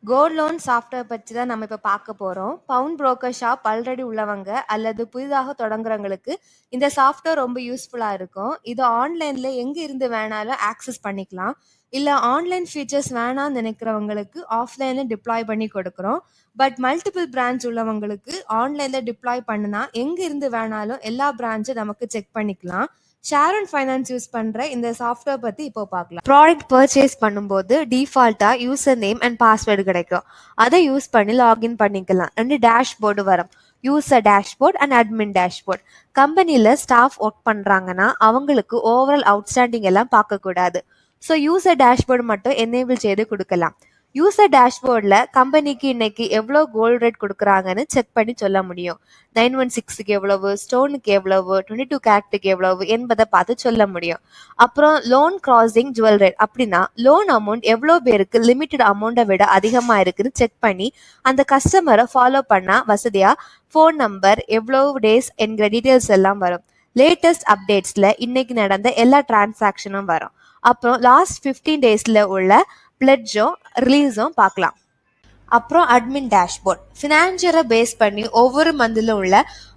Gold loan software பற்றி தான் நம்ம இப்போ பார்க்க போகிறோம். பவுண்ட் புரோக்கர் ஷாப் ஆல்ரெடி உள்ளவங்க அல்லது புதிதாக தொடங்குறவங்களுக்கு இந்த சாஃப்ட்வேர் ரொம்ப யூஸ்ஃபுல்லாக இருக்கும். இது ஆன்லைனில் எங்கே இருந்து வேணாலும் ஆக்சஸ் பண்ணிக்கலாம். இல்லை ஆன்லைன் ஃபீச்சர்ஸ் வேணாம்னு நினைக்கிறவங்களுக்கு ஆஃப்லைனில் டிப்ளாய் பண்ணி கொடுக்குறோம். பட் மல்டிபிள் பிரான்ச் உள்ளவங்களுக்கு ஆன்லைனில் டிப்ளாய் பண்ணுனா எங்கே இருந்து வேணாலும் எல்லா பிரான்ச்சும் நமக்கு செக் பண்ணிக்கலாம். ஷேர் அண்ட் ஃபைனான்ஸ் யூஸ் பண்ற இந்த சாஃப்ட்வேர் பத்தி இப்போ பார்க்கலாம். ப்ராடக்ட் பர்ச்சேஸ் பண்ணும்போது டிஃபால்ட்டா யூசர் நேம் அண்ட் பாஸ்வேர்டு கிடைக்கும். அதை யூஸ் பண்ணி லாகின் பண்ணிக்கலாம். 2 டேஷ்போர்டு வரும். User dashboard and admin dashboard. கம்பெனியில் ஸ்டாஃப் ஒர்க் பண்ணுறாங்கன்னா அவங்களுக்கு ஓவரால் அவுட்ஸ்டாண்டிங் எல்லாம் பார்க்கக்கூடாது. ஸோ யூசர் டேஷ்போர்டு மட்டும் எனேபிள் செய்து கொடுக்கலாம். யூசர் டேஷ்போர்டில் கம்பெனிக்கு இன்னைக்கு எவ்வளோ கோல்ட் ரேட் கொடுக்குறாங்கன்னு செக் பண்ணி சொல்ல முடியும். 916க்கு எவ்வளவு, ஸ்டோனுக்கு எவ்வளவு, 22 கேரட்டுக்கு எவ்வளவு என்பதை பார்த்து சொல்ல முடியும். அப்புறம் லோன் கிராசிங் ஜுவல் ரேட் அப்படின்னா லோன் அமௌண்ட் எவ்வளோ பேருக்கு லிமிட்டட் அமௌண்ட்டை விட அதிகமாக இருக்குன்னு செக் பண்ணி அந்த கஸ்டமரை ஃபாலோ பண்ணா வசதியா ஃபோன் நம்பர் எவ்வளோ டேஸ் என்கிற டீட்டெயில்ஸ் எல்லாம் வரும். லேட்டஸ்ட் அப்டேட்ஸில் இன்னைக்கு நடந்த எல்லா டிரான்சாக்ஷனும் வரும். அப்புறம் லாஸ்ட் 15 டேஸில் உள்ள பிளட்ஜும் ரிலீஸும் பார்க்கலாம். அப்புறம் அட்மின் டேஷ்போர்ட். ஃபினான்ஷியரை பேஸ் பண்ணி ஒவ்வொரு மந்தில் உள்ள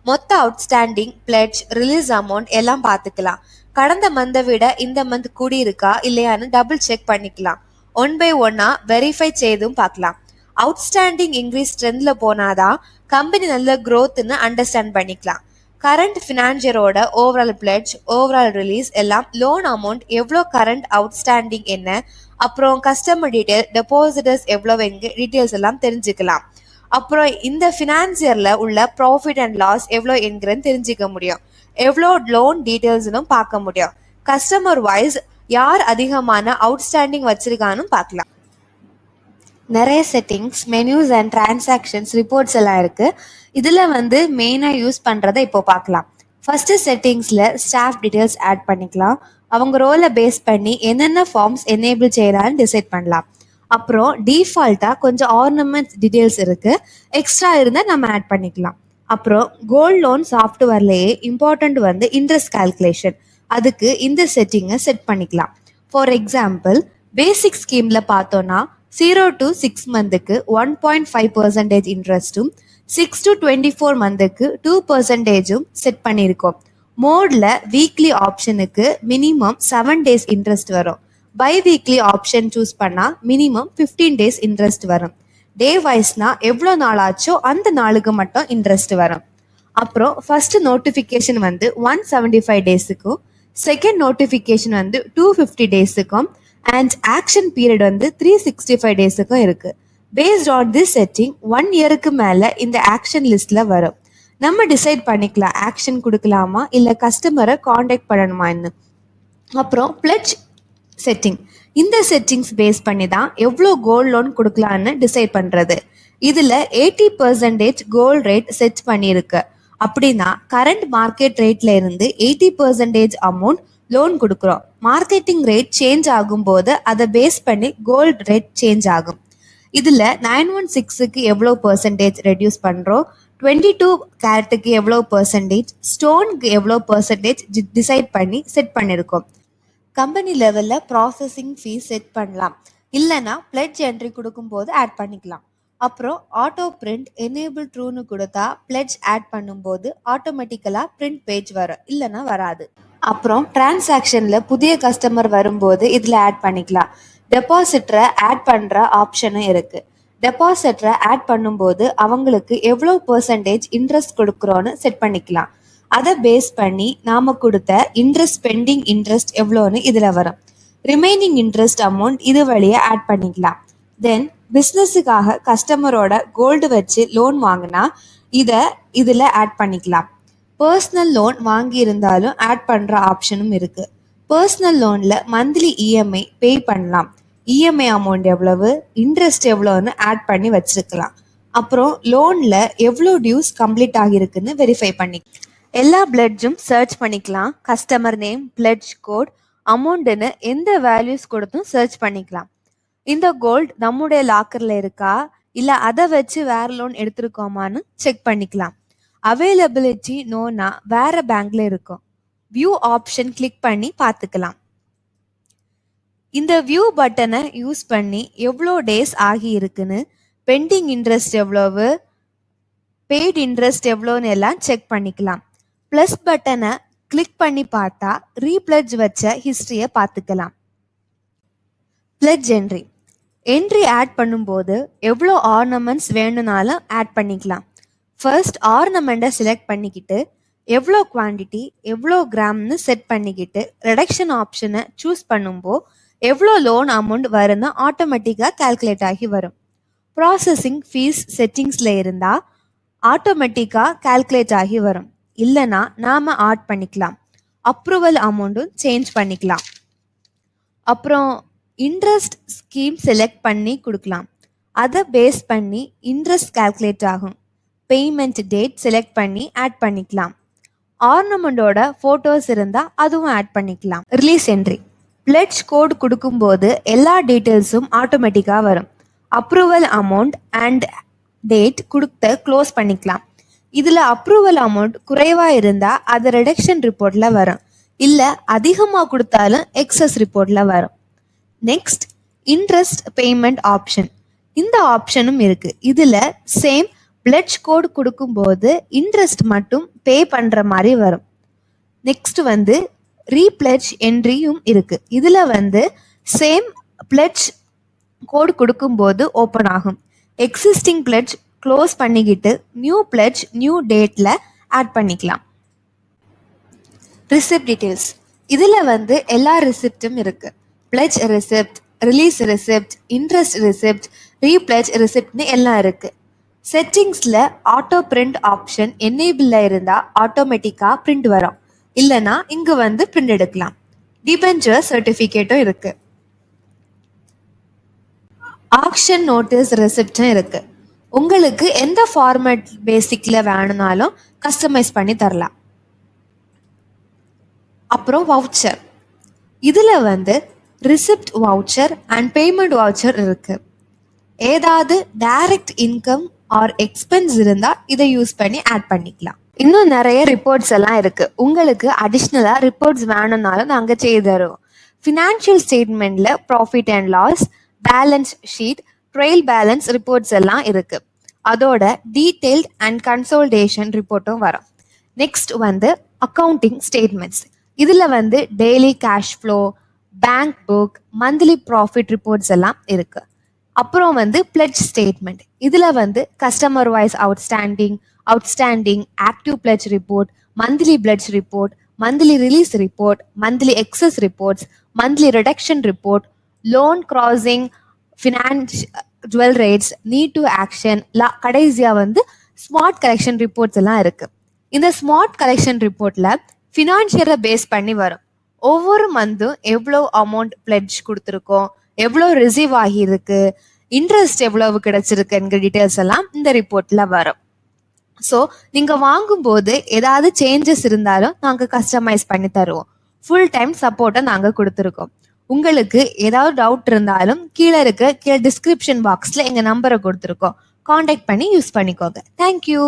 மொத்த அவுட்ஸ்டாண்டிங், பிளட்ஜ், ரிலீஸ் அமௌண்ட் எல்லாம் பார்த்துக்கலாம். கடந்த மந்தை விட இந்த மந்த் கூடியிருக்கா இல்லையான்னு டபுள் செக் பண்ணிக்கலாம். 1 by 1 வெரிஃபை செய்தும் பார்க்கலாம். அவுட்ஸ்டாண்டிங் இன்க்ரீஸ் ட்ரெண்டில் போனாதான் கம்பெனி நல்ல க்ரோத்னு அண்டர்ஸ்டாண்ட் பண்ணிக்கலாம். கரண்ட் ஃபினான்ஷியரோட ஓவரால் பிளட்ஜ், ஓவரால் ரிலீஸ் எல்லாம், லோன் அமௌண்ட் எவ்வளோ, கரண்ட் அவுட்ஸ்டாண்டிங் என்ன, அப்புறம் கஸ்டமர் டீட்டெயில், டெபாசிட்டர்ஸ் எவ்வளோ டீட்டெயில்ஸ் எல்லாம் தெரிஞ்சுக்கலாம். அப்புறம் இந்த ஃபினான்சியரில் உள்ள ப்ராஃபிட் அண்ட் லாஸ் எவ்வளோ என்கிறன்னு தெரிஞ்சுக்க முடியும். எவ்வளோ லோன் டீட்டெயில்ஸ்னும் பார்க்க முடியும். கஸ்டமர் வைஸ் யார் அதிகமான அவுட்ஸ்டாண்டிங் வச்சிருக்கான்னு பார்க்கலாம். நிறைய settings, menus and transactions reports எல்லாம் இருக்கு. இதுல மெயினாக யூஸ் பண்றதை இப்போ பார்க்கலாம். ஃபர்ஸ்ட் செட்டிங்ஸ்ல ஸ்டாஃப் டீட்டெயில்ஸ் ஆட் பண்ணிக்கலாம். அவங்க ரோலை பேஸ் பண்ணி என்னென்ன ஃபார்ம்ஸ் எனேபிள் செய்யலான்னு டிசைட் பண்ணலாம். அப்புறம் டிஃபால்ட்டா கொஞ்சம் ஆர்னமெண்ட்ஸ் டீட்டெயில்ஸ் இருக்கு. எக்ஸ்ட்ரா இருந்தால் நம்ம ஆட் பண்ணிக்கலாம். அப்புறம் கோல்ட் லோன் சாஃப்ட்வேர்லேயே இம்பார்ட்டன்ட் இன்ட்ரெஸ்ட் கால்குலேஷன். அதுக்கு இந்த செட்டிங்கை செட் பண்ணிக்கலாம். ஃபார் எக்ஸாம்பிள், பேசிக் ஸ்கீம்ல பார்த்தோன்னா 0 to 6 மந்த்துக்கு 1.5% இன்ட்ரெஸ்ட்டும், 6 to 24 மந்த்துக்கு 2% செட் பண்ணியிருக்கோம். மோட்ல வீக்லி ஆப்ஷனுக்கு மினிமம் 7 days இன்ட்ரெஸ்ட் வரும். பை வீக்லி ஆப்ஷன் சூஸ் பண்ணா மினிமம் 15 days இன்ட்ரெஸ்ட் வரும். டே வைஸ்னா எவ்வளோ நாள் ஆச்சோ அந்த நாளுக்கு மட்டும் இன்ட்ரெஸ்ட் வரும். அப்புறம் ஃபர்ஸ்ட் நோட்டிஃபிகேஷன் 175 டேஸுக்கும், செகண்ட் நோட்டிஃபிகேஷன் 250 டேஸுக்கும், அண்ட் ஆக்ஷன் பீரியட் 365 டேஸுக்கும் இருக்கு. பேஸ்ட் ஆன் திஸ் செட்டிங் 1 இயருக்கு மேல இந்த ஆக்ஷன் லிஸ்ட்ல வரும். நம்ம டிசைட் பண்ணிக்கலாம் ஆக்ஷன் கொடுக்கலாமா இல்லை கஸ்டமரை காண்டாக்ட் பண்ணணுமான்னு. அப்புறம் பிளட்ஜ் செட்டிங். இந்த செட்டிங்ஸ் பேஸ் பண்ணி தான் எவ்வளோ கோல்ட் லோன் கொடுக்கலான்னு டிசைட் பண்றது. இதுல 80% கோல்ட் ரேட் செட் பண்ணியிருக்கு. அப்படின்னா கரண்ட் மார்க்கெட் ரேட்ல இருந்து 80% அமௌண்ட் லோன் கொடுக்குறோம். மார்க்கெட்டிங் ரேட் சேஞ்ச் ஆகும்போது அதை பேஸ் பண்ணி கோல்ட் ரேட் சேஞ்ச் ஆகும். இதுல 916க்கு எவ்வளோ பர்சன்டேஜ் ரெடியூஸ் பண்றோம், 22 கேரட்டுக்கு எவ்வளோ பர்சன்டேஜ், ஸ்டோனுக்கு எவ்வளோ பர்சன்டேஜ் டிசைட் பண்ணி செட் பண்ணியிருக்கோம். கம்பெனி லெவலில் ப்ராசஸிங் ஃபீஸ் செட் பண்ணலாம். இல்லைன்னா பிளட்ஜ் என்ட்ரி கொடுக்கும்போது ஆட் பண்ணிக்கலாம். அப்புறம் ஆட்டோ பிரிண்ட் எனேபிள் ட்ரூன்னு கொடுத்தா பிளட்ஜ் ஆட் பண்ணும்போது ஆட்டோமேட்டிக்கலாக பிரிண்ட் பேஜ் வரும், இல்லைன்னா வராது. அப்புறம் டிரான்சாக்ஷனில் புதிய கஸ்டமர் வரும்போது இதில் ஆட் பண்ணிக்கலாம். டெபாசிட்டரை ஆட் பண்ணுற ஆப்ஷனும் இருக்குது. டெபாசிட்டரை ஆட் பண்ணும்போது அவங்களுக்கு எவ்வளோ பர்சன்டேஜ் இன்ட்ரெஸ்ட் கொடுக்குறோன்னு செட் பண்ணிக்கலாம். அதை பேஸ் பண்ணி நாம் கொடுத்த இன்ட்ரெஸ்ட், பெண்டிங் இன்ட்ரெஸ்ட் எவ்வளோன்னு இதில் வரும். ரிமைனிங் இன்ட்ரெஸ்ட் அமௌண்ட் இது வழியாக ஆட் பண்ணிக்கலாம். தென் பிஸ்னஸுக்காக கஸ்டமரோட கோல்டு வச்சு லோன் வாங்கினா இதில் ஆட் பண்ணிக்கலாம். பர்சனல் லோன் வாங்கி இருந்தாலும் ஆட் பண்ணுற ஆப்ஷனும் இருக்கு. பர்சனல் லோனில் மந்த்லி இஎம்ஐ பே பண்ணலாம். இஎம்ஐ அமௌண்ட் எவ்வளவு, இன்ட்ரெஸ்ட் எவ்வளோன்னு ஆட் பண்ணி வச்சிருக்கலாம். அப்புறம் லோனில் எவ்வளோ டியூஸ் கம்ப்ளீட் ஆகிருக்குன்னு வெரிஃபை பண்ணி எல்லா பிளட்ஜும் சர்ச் பண்ணிக்கலாம். கஸ்டமர் நேம், பிளட்ஜ் கோட், அமௌண்ட்டுன்னு எந்த வேல்யூஸ் கொடுத்தும் சர்ச் பண்ணிக்கலாம். இந்த கோல்ட் நம்முடைய லாக்கர்ல இருக்கா இல்லை அதை வச்சு வேற லோன் எடுத்திருக்கோமான்னு செக் பண்ணிக்கலாம். அவைலபிலிட்டி நோனா வேற பேங்க்ல இருக்கும். வியூ ஆப்ஷன் கிளிக் பண்ணி பார்த்துக்கலாம். இந்த வியூ பட்டனை யூஸ் பண்ணி எவ்வளோ டேஸ் ஆகி இருக்குன்னு, பெண்டிங் இன்ட்ரெஸ்ட் எவ்வளவு, பெய்டு இன்ட்ரெஸ்ட் எவ்வளோன்னு எல்லாம் செக் பண்ணிக்கலாம். ப்ளஸ் பட்டனை கிளிக் பண்ணி பார்த்தா ரீப்ளட்ஜ் வச்ச ஹிஸ்டரியை பார்த்துக்கலாம். பிளட்ஜ் என்ட்ரி ஆட் பண்ணும்போது எவ்வளோ ஆர்னமெண்ட்ஸ் வேணும்னாலும் ஆட் பண்ணிக்கலாம். ஃபர்ஸ்ட் ஆர்னமெண்ட்டை செலக்ட் பண்ணிக்கிட்டு எவ்வளோ குவான்டிட்டி எவ்வளோ கிராம்னு செட் பண்ணிக்கிட்டு ரிடக்ஷன் ஆப்ஷனை சூஸ் பண்ணும்போது எவ்வளோ லோன் அமௌண்ட் வரும்னு ஆட்டோமேட்டிக்காக கால்குலேட் ஆகி வரும். ப்ராசஸிங் ஃபீஸ் செட்டிங்ஸில் இருந்தால் ஆட்டோமேட்டிக்காக கால்குலேட் ஆகி வரும். இல்லைனா நாம் ஆட் பண்ணிக்கலாம். அப்ரூவல் அமௌண்ட்டும் சேஞ்ச் பண்ணிக்கலாம். அப்புறம் இன்ட்ரெஸ்ட் ஸ்கீம் செலக்ட் பண்ணி கொடுக்கலாம். அதை பேஸ் பண்ணி இன்ட்ரெஸ்ட் கால்குலேட் ஆகும். பேமெண்ட் டேட் செலக்ட் பண்ணி ஆட் பண்ணிக்கலாம். ஆர்னமெண்டோட ஃபோட்டோஸ் இருந்தால் அதுவும் ஆட் பண்ணிக்கலாம். ரிலீஸ் என்ட்ரி பிளட்ஜ் கோட் கொடுக்கும்போது எல்லா டீட்டெயில்ஸும் ஆட்டோமேட்டிக்காக வரும். அப்ரூவல் அமௌண்ட் அண்ட் டேட் கொடுத்து க்ளோஸ் பண்ணிக்கலாம். இதில் அப்ரூவல் அமௌண்ட் குறைவாக இருந்தால் அது ரிடக்ஷன் ரிப்போர்ட்டில் வரும். இல்லை அதிகமாக கொடுத்தாலும் எக்ஸஸ் ரிப்போர்ட்டில் வரும். Next interest payment option. இந்த ஆப்ஷனும் இருக்குது. இதில் சேம் பிளட்ஜ் கோட் கொடுக்கும்போது இன்ட்ரெஸ்ட் மட்டும் பே பண்ணுற மாதிரி வரும். நெக்ஸ்ட் ரீப்ளட்ஜ் என்ட்ரியும் இருக்குது. இதில் சேம் பிளட்ஜ் கோட் கொடுக்கும்போது ஓப்பன் ஆகும். எக்ஸிஸ்டிங் பிளட்ஜ் க்ளோஸ் பண்ணிக்கிட்டு நியூ பிளட்ஜ் நியூ டேட்டில் ஆட் பண்ணிக்கலாம். Receipt details. இதில் எல்லா ரிசிப்டும் இருக்குது. Pledge receipt, release receipt, interest receipt, repledge ரிசிப்ட்னு எல்லாம் இருக்குது. செட்டிங்ஸில் ஆட்டோ பிரிண்ட் ஆப்ஷன் என்னேபிளில் இருந்தால் ஆட்டோமேட்டிக்காக பிரிண்ட் வரும். இல்லைனா இங்கே பிரிண்ட் எடுக்கலாம். டிபென்ச்சர் சர்டிஃபிகேட்டும் இருக்குது. ஆக்ஷன் நோட்டீஸ் ரெசிப்டும் இருக்குது. உங்களுக்கு எந்த ஃபார்மேட் பேசிக்கில் வேணும்னாலும் கஸ்டமைஸ் பண்ணி தரலாம். அப்புறம் வவுச்சர். இதில் receipt voucher and payment voucher இருக்குது. ஏதாவது டைரக்ட் இன்கம் ஆர் எக்ஸ்பென்ஸ் இருந்தால் இதை யூஸ் பண்ணி ஆட் பண்ணிக்கலாம். இன்னும் நிறைய ரிப்போர்ட்ஸ் எல்லாம் இருக்குது. உங்களுக்கு அடிஷ்னலாக ரிப்போர்ட்ஸ் வேணும்னாலும் நாங்கள் செய்து தருவோம். ஃபினான்ஷியல் ஸ்டேட்மெண்ட்டில் profit and loss, balance sheet, trial balance reports எல்லாம் இருக்குது. அதோட டீட்டெயில்ட் அண்ட் கன்சோல்டேஷன் ரிப்போர்ட்டும் வரும். Next accounting statements. இதில் daily cash flow, bank book, monthly profit reports எல்லாம் இருக்குது. அப்புறம் பிளட்ஜ் ஸ்டேட்மெண்ட். இதில் customer wise outstanding, active pledge report, monthly pledge report, monthly release report, monthly excess reports, monthly reduction report, loan crossing, finance jewel rates, need to action, கடைசியாக smart collection reports எல்லாம் இருக்குது. இந்த smart collection ரிப்போர்ட்டில் ஃபினான்ஷியலை base பண்ணி வரும். ஒவ்வொரு மந்த்தும் எவ்வளோ amount fledged கொடுத்துருக்கோம், எவ்வளோ ரிசீவ் ஆகியிருக்கு, இன்ட்ரெஸ்ட் எவ்வளவு கிடைச்சிருக்குங்கிற டீட்டெயில்ஸ் எல்லாம் இந்த ரிப்போர்ட்டில் வரும். ஸோ நீங்கள் வாங்கும்போது ஏதாவது சேஞ்சஸ் இருந்தாலும் நாங்கள் கஸ்டமைஸ் பண்ணி தருவோம். ஃபுல் டைம் சப்போர்ட்டை நாங்கள் கொடுத்துருக்கோம். உங்களுக்கு ஏதாவது டவுட் இருந்தாலும் கீழே டிஸ்கிரிப்ஷன் பாக்ஸில் எங்கள் நம்பரை கொடுத்துருக்கோம். காண்டாக்ட் பண்ணி யூஸ் பண்ணிக்கோங்க. தேங்க்யூ.